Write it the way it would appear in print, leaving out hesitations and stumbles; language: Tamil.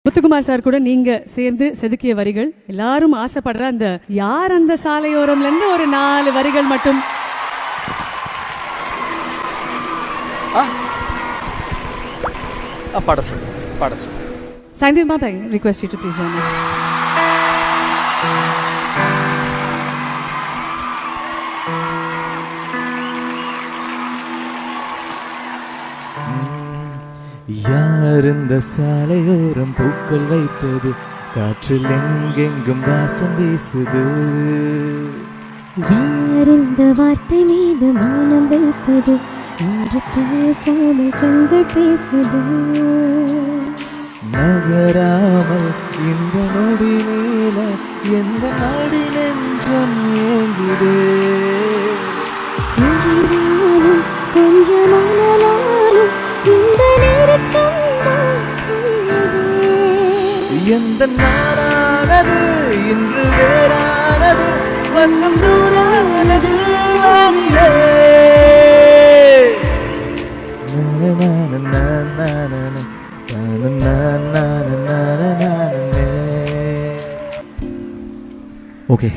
முத்துக்குமார் சார் கூட நீங்க சேர்ந்து செதுக்கிய வரிகள், எல்லாரும் ஆசைப்படுற அந்த யார் அந்த சாலையோரம்ல இருந்து ஒரு 4 வரிகள் மட்டும். பாட சொல்லு. Saindhi Mata, I request you to please join us. யார் இந்த சாலையோரம் பூக்கள் வைத்தது, காற்றில் எங்கெங்கும் வாசம் வீசுது. யார் இந்த வார்த்தை மீது மௌனம் வைத்தது, இன்று பேசாமல் கண்கள் பேசுது. நகராமல் இந்த நொடி மேல எந்த நாடி நெஞ்சம் ஏங்குதே. கொஞ்சமானாலும் இந்த நேரத்தம் எந்த நாளானது இன்று வேறானது, வண்ணம் தூரானது வானிலே. ஓகே.